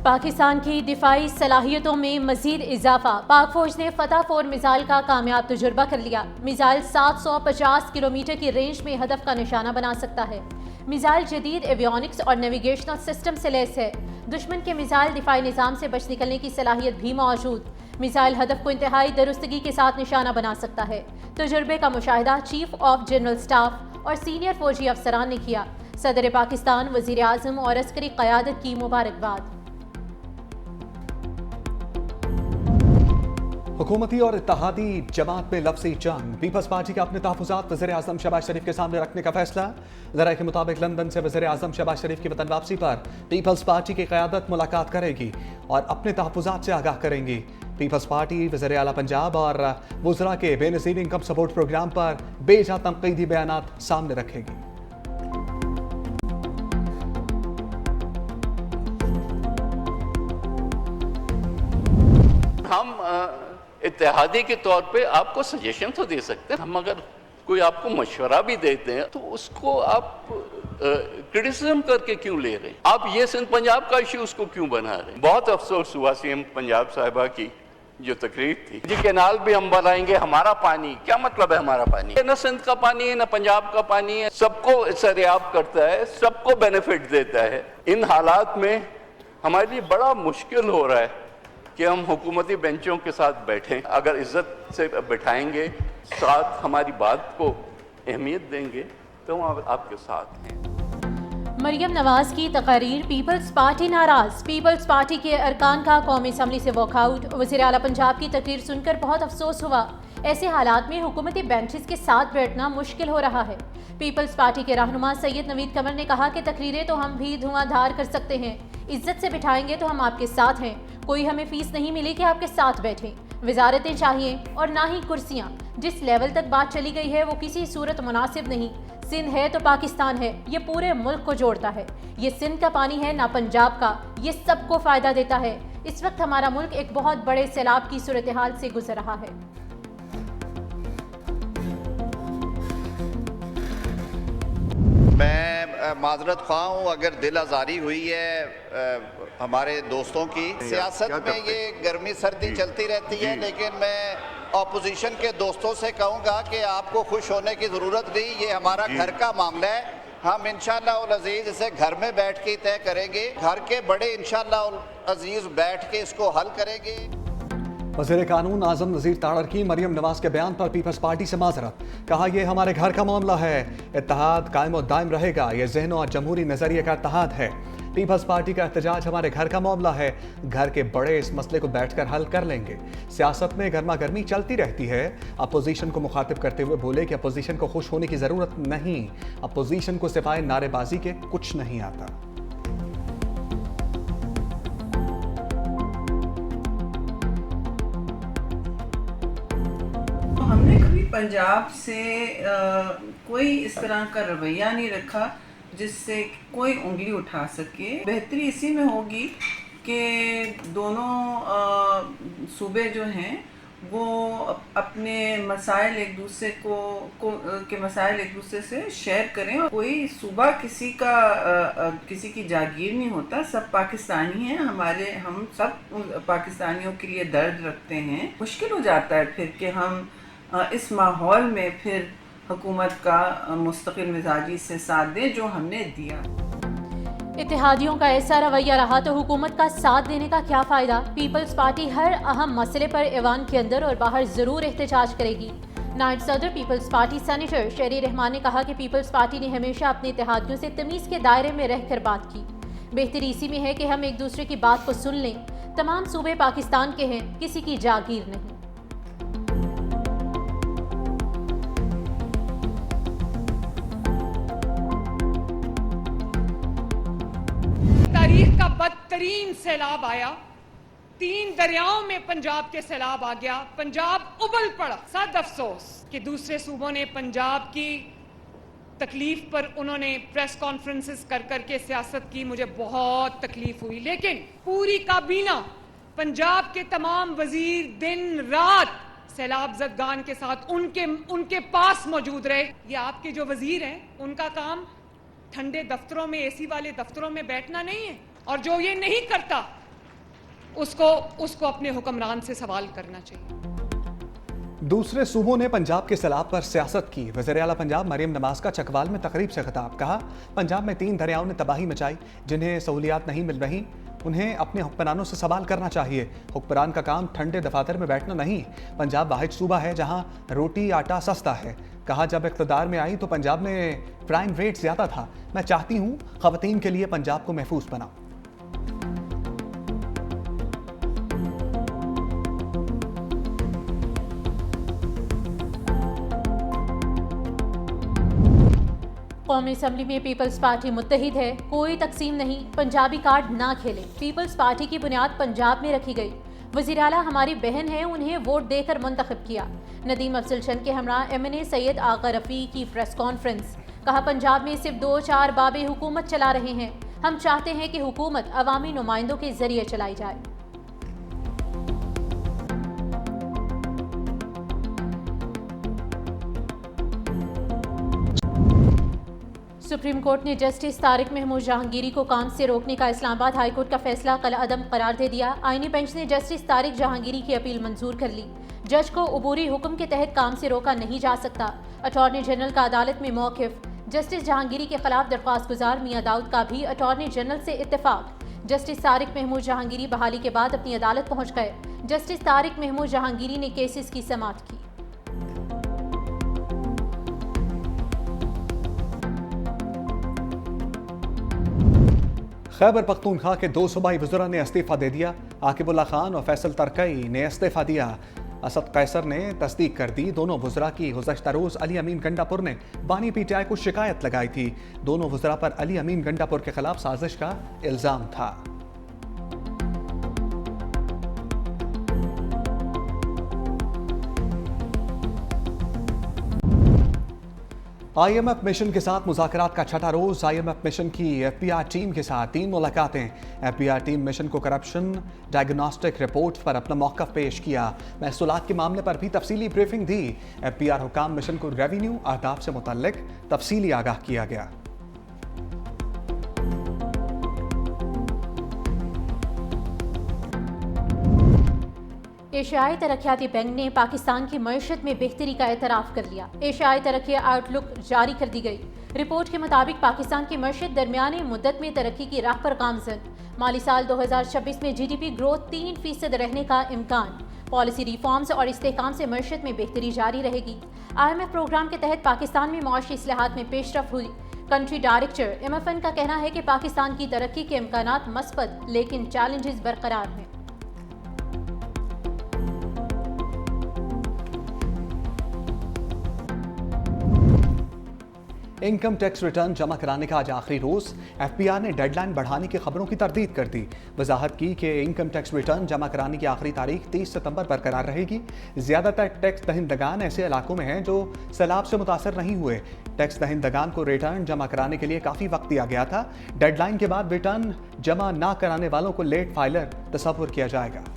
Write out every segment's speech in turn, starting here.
पाकिस्तान की दिफाई सलाहियतों में मजीद इजाफा। पाक फौज ने फतह 4 मिसाइल का कामयाब तजुर्बा कर लिया। मिसाइल 750 किलोमीटर की रेंज में हदफ का निशाना बना सकता है। मिसाइल जदीद एवियोनिक्स और नेविगेशनल सिस्टम से लैस है। दुश्मन के मिसाइल दिफाई निज़ाम से बच निकलने की सलाहियत भी मौजूद। मिसाइल हदफ को इंतहाई दुरुस्तगी के साथ निशाना बना सकता है। तजुर्बे का मुशाहिदा चीफ ऑफ जनरल स्टाफ और सीनियर फौजी अफसरान ने किया। सदर पाकिस्तान, वज़ीर आज़म और अस्करी क़यादत की मुबारकबाद। हुकूमती और इत्तेहादी जमात में लफ्ज़ी जंग। पीपल्स पार्टी के अपने तहफ़्फ़ुज़ात वज़ीर आज़म शहबाज शरीफ के सामने रखने का फैसला। ज़राए के मुताबिक लंदन से वज़ीर आज़म शहबाज शरीफ की वतन वापसी पर पीपल्स पार्टी की क़यादत मुलाकात करेगी और अपने तहफ़्फ़ुज़ात से आगाह करेंगी। पीपल्स पार्टी वज़ीर आला पंजाब और वज़रा के बेनज़ीर इनकम सपोर्ट प्रोग्राम पर बेजा तनक़ीदी बयानात सामने रखेगी। हम इत्तेहादी के तौर पे आपको सजेशन तो दे सकते हैं। हम अगर कोई आपको मशवरा भी देते हैं तो उसको आप क्रिटिसिज्म करके क्यों ले रहे हैं? आप ये सिंध पंजाब का इशू उसको क्यों बना रहे हैं? बहुत अफसोस हुआ सीएम पंजाब साहिबा की जो तकरीर थी, जी कैनाल भी हम बनाएंगे, हमारा पानी, क्या मतलब है हमारा पानी? न सिंध का पानी है, न पंजाब का पानी है, सबको सरेआब करता है, सबको बेनिफिट देता है। इन हालात में हमारे लिए बड़ा मुश्किल हो रहा है कि हम हुकूमती बेंचों के साथ बैठें। अगर इज्जत से बैठाएंगे, साथ हमारी बात को अहमियत देंगे तो हम आपके साथ हैं। मरियम नवाज की तकारीर। पीपल्स पार्टी नाराज। पीपल्स पार्टी के अरकान का कौमी असम्बली से वॉकआउट। वज़ीर आला पंजाब की तकरीर सुनकर बहुत अफसोस हुआ। ऐसे हालात में हुकूमती बेंचेस के साथ बैठना मुश्किल हो रहा है। पीपल्स पार्टी के रहनुमा सैयद नवीद कमर ने कहा कि तकरीरें तो हम भी धुआंधार कर सकते हैं, इज्जत से बिठाएंगे तो हम आपके साथ हैं। कोई हमें फीस नहीं मिली कि आपके साथ बैठें। वजारतें चाहिए और ना ही कुर्सियां। जिस लेवल तक बात चली गई है वो किसी सूरत मुनासिब नहीं। सिंध है तो पाकिस्तान है, ये पूरे मुल्क को जोड़ता है। ये सिंध का पानी है ना पंजाब का, ये सबको फायदा देता है। इस वक्त हमारा मुल्क एक बहुत बड़े सैलाब की सूरत हाल से गुजर रहा है। मैं माजरत ख्वाह हूँ अगर दिल आज़ारी हुई है हमारे दोस्तों की। सियासत में ये गर्मी सर्दी चलती रहती है, लेकिन मैं ऑपोजिशन के दोस्तों से कहूँगा कि आपको खुश होने की ज़रूरत नहीं, ये हमारा घर का मामला है। हम इंशाअल्लाह अज़ीज़ इसे घर में बैठ के तय करेंगे। घर के बड़े इंशाअल्लाह अज़ीज़ बैठ के इसको हल करेंगे। वज़ीर कानून आज़म नज़ीर ताड़र की मरियम नवाज के बयान पर पीपल्स पार्टी से माजरत। कहा यह हमारे घर का मामला है, इत्तेहाद कायम और दायम रहेगा। यह ज़हन और जमहूरी नज़रिए का इत्तेहाद है। पीपल्स पार्टी का एहतजाज हमारे घर का मामला है। घर के बड़े इस मसले को बैठकर हल कर लेंगे। सियासत में गर्मा गर्मी चलती रहती है। अपोजिशन को मुखातिब करते हुए बोले कि अपोजिशन को खुश होने की ज़रूरत नहीं, अपोजिशन को सिवाय नारेबाजी के कुछ नहीं आता। हमने कभी पंजाब से कोई इस तरह का रवैया नहीं रखा जिससे कोई उंगली उठा सके। बेहतरी इसी में होगी कि दोनों सूबे जो हैं वो अपने मसाइल एक दूसरे के मसाइल एक दूसरे से शेयर करें। कोई सूबा किसी की जागीर नहीं होता, सब पाकिस्तानी हैं। हम सब पाकिस्तानियों के लिए दर्द रखते हैं। मुश्किल हो जाता है फिर कि हम इस माहौल में फिर हुकूमत का मुस्तकिल मिजाजी से साथ दें जो हमने दिया। इत्तेहादियों का ऐसा रवैया रहा तो हुकूमत का साथ देने का क्या फ़ायदा। पीपल्स पार्टी हर अहम मसले पर ऐवान के अंदर और बाहर ज़रूर एहतजाज करेगी। नायब सदर पीपल्स पार्टी सेनेटर शहरी रहमान ने कहा कि पीपल्स पार्टी ने हमेशा अपने इत्तेहादियों से तमीज़ के दायरे में रहकर बात की। बेहतरी इसी में है कि हम एक दूसरे की बात को सुन लें। तमाम सूबे पाकिस्तान के हैं, किसी की जागीर नहीं। तारीख का बदतरीन सैलाब आया। 3 दरियाओं में पंजाब के सैलाब आ गया। पंजाब उबल पड़ा। सद अफसोस कि दूसरे सूबों ने पंजाब की तकलीफ पर उन्होंने प्रेस कॉन्फ्रेंसेस कर करके सियासत की। मुझे बहुत तकलीफ हुई, लेकिन पूरी काबीना, पंजाब के तमाम वजीर दिन रात सैलाब ज़दगान के साथ उनके पास मौजूद रहे। ये आपके जो वजीर हैं उनका काम ठंडे दफ्तरों में, एसी वाले दफ्तरों में बैठना नहीं है। और जो ये नहीं करता उसको अपने हुक्मरान से सवाल करना चाहिए। दूसरे सूबों ने पंजाब के सैलाब पर सियासत की। वज़ीर आला पंजाब मरियम नवाज का चकवाल में तकरीब से खिताब। कहा, पंजाब में 3 दरियाओं ने तबाही मचाई। जिन्हें सहूलियात नहीं मिल रही उन्हें अपने हुक्मरानों से सवाल करना चाहिए। हुक्मरान का काम ठंडे दफातर में बैठना नहीं। पंजाब वाहिद सूबा है जहां रोटी आटा सस्ता है। कहा, जब इक़्तिदार में आई तो पंजाब में क्राइम रेट ज़्यादा था। मैं चाहती हूँ ख़वातीन के लिए पंजाब को महफूज बनाऊँ। कौमी असम्बली में पीपल्स पार्टी मुत्तहिद है, कोई तकसीम नहीं, पंजाबी कार्ड ना खेले। पीपल्स पार्टी की बुनियाद पंजाब में रखी गई। वज़ीर आला हमारी बहन है, उन्हें वोट देकर मुंतखब किया। नदीम अफजल चंद के हमरा MNA सैयद आगा रफ़ी की प्रेस कॉन्फ्रेंस। कहा, पंजाब में सिर्फ 2-4 बाबे हुकूमत चला रहे हैं। हम चाहते हैं कि हुकूमत अवामी नुमाइंदों के जरिए चलाई जाए। सुप्रीम कोर्ट ने जस्टिस तारिक महमूद जहांगीरी को काम से रोकने का इस्लामाबाद हाई कोर्ट का फैसला कल अदम करार दे दिया। आईनी बेंच ने जस्टिस तारिक जहांगीरी की अपील मंजूर कर ली। जज को अबूरी हुक्म के तहत काम से रोका नहीं जा सकता। अटॉर्नी जनरल का अदालत में मौक़िफ़। जस्टिस जहांगीरी के खिलाफ दरख्वास्त गुजार मियां दाऊद का भी अटॉर्नी जनरल से इत्तेफाक। जस्टिस तारिक महमूद जहांगीरी बहाली के बाद अपनी अदालत पहुंच गए। जस्टिस तारिक महमूद जहांगीरी ने केसेस की समाअत की। खैबर पख्तूनख्वा के 2 सूबाई वज़रा ने इस्तीफ़ा दे दिया। आकिबुल्ला खान और फैसल तरकई ने इस्तीफ़ा दिया। असद कैसर ने तस्दीक कर दी। दोनों वज़रा की गुज़श्ता रोज़ अली अमीन गंडापुर ने बानी PTI को शिकायत लगाई थी। दोनों वज़रा पर अली अमीन गंडापुर के खिलाफ साजिश का इल्ज़ाम था। IMF मिशन के साथ मुज़ाकरात का छठा रोज़। IMF मिशन की FBI टीम के साथ 3 मुलाकातें। FBI टीम मिशन को करप्शन डायग्नोस्टिक रिपोर्ट पर अपना मौक़िफ़ पेश किया। महसूलात के मामले पर भी तफसीली ब्रीफिंग दी। FBI हुकाम मिशन को रेवेन्यू अहदाफ से मुतल्लिक तफसीली आगाह किया गया। एशियाई तरक्याती बैंक ने पाकिस्तान की मईशत में बेहतरी का एतराफ़ कर लिया। एशियाई तरक्की आउटलुक जारी कर दी गई। रिपोर्ट के मुताबिक पाकिस्तान की मईशत दरमियानी मुद्दत में तरक्की की राह पर गामज़न। माली साल 2026 में GDP ग्रोथ 3% रहने का इम्कान। पॉलिसी रिफॉर्म्स और इस्तेहकाम से मईशत में बेहतरी जारी रहेगी। IMF प्रोग्राम के तहत पाकिस्तान में मुआशी इस्लाहात में पेशरफ हुई। कंट्री डायरेक्टर MFN का कहना है कि पाकिस्तान की तरक्की के इम्कानात मस्बत, लेकिन चैलेंजेस बरकरार हैं। इनकम टैक्स रिटर्न जमा कराने का आज आखिरी रोज़। FBI ने डेडलाइन बढ़ाने की खबरों की तरदीद कर दी। वजाहत की कि इनकम टैक्स रिटर्न जमा कराने की आखिरी तारीख 30 सितंबर बरकरार रहेगी। ज़्यादातर टैक्स दहिंदगान ऐसे इलाकों में हैं जो सैलाब से मुतासर नहीं हुए। टैक्स दहिंदगान को रिटर्न जमा कराने के लिए काफ़ी वक्त दिया गया था। डेडलाइन के बाद रिटर्न जमा ना कराने वालों को लेट फाइलर तस्वुर किया जाएगा।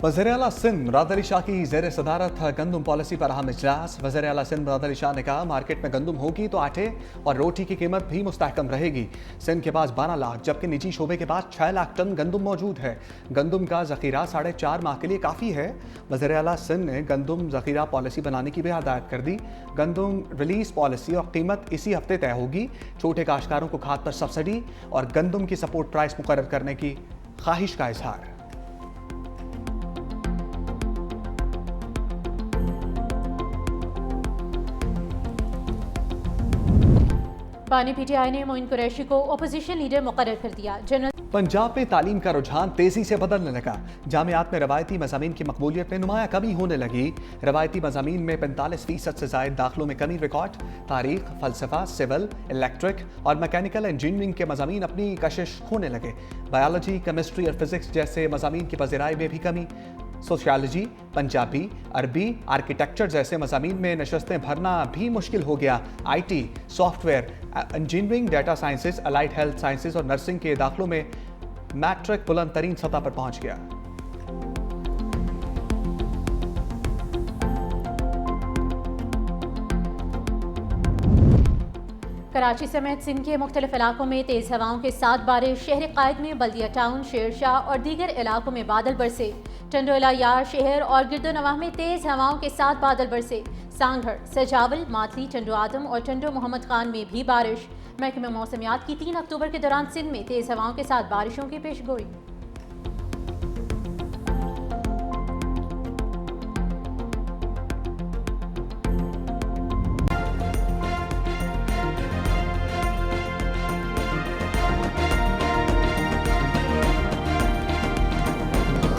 वज़ीर आला सिंध मुराद अली शाह की ज़ेर सदारत गंदम पॉलिसी पर अहम इजलास। वज़ीर आला सिंध मुराद अली शाह ने कहा, मार्केट में गंदम होगी तो आटे और रोटी की कीमत भी मुस्तहकम रहेगी। सिंध के पास 12 लाख जबकि निजी शोबे के पास 6 लाख टन गंदम मौजूद है। गंदम का ज़ख़ीरा 4.5 माह के लिए काफ़ी है। वज़ीर आला सिंध ने गंदम ज़ख़ीरा पॉलिसी बनाने की भी हदायत कर दी। गंदम रिलीज़ पॉलिसी और कीमत इसी हफ्ते तय होगी। छोटे काश्तकारों को खाद पर सब्सिडी और गंदम की सपोर्ट प्राइस मुकर्रर करने की ख्वाहिश का इजहार। बानी PTI ने मोइन कुरैशी को अपोजिशन लीडर मुकर्रर कर दिया। जनरल पंजाब में तालीम का रुझान तेजी से बदलने लगा। जामियात में रवायती मज़ामीन की मकबूलियत में नुमाया कमी होने लगी। रवायती मज़ामीन में 45% से ज़ायद दाखिलों में कमी रिकॉर्ड। तारीख, फ़लसफ़ा, सिविल, इलेक्ट्रिक और मैकेनिकल इंजीनियरिंग के मज़ामीन अपनी कशिश खोने लगे। बायोलॉजी, केमिस्ट्री और फिजिक्स जैसे मज़ामीन की पज़ीराई में भी कमी। सोशियोलॉजी, पंजाबी, अरबी, आर्किटेक्चर जैसे मज़ामीन में नशस्तें भरना भी मुश्किल हो गया। IT, software, engineering, data sciences, allied health sciences और नर्सिंग के दाखिलों में मैट्रिक बुलंद तरीन सतह पर पहुंच गया। कराची समेत सिंध के मुख्तलिफ इलाकों में तेज़ हवाओं के साथ बारिश। शहर कायद में बल्दिया टाउन, शेरशाह और दीगर इलाकों में बादल बरसे। टंडोला यार शहर और गिरदोनवाह में तेज़ हवाओं के साथ बादल बरसे। सांगढ़, सजावल, मातली, टंडो आदम और टंडो मोहम्मद खान में भी बारिश। महकमे मौसमियात की 3 अक्टूबर के दौरान सिंध में तेज़ हवाओं के साथ बारिशों की पेशगोई।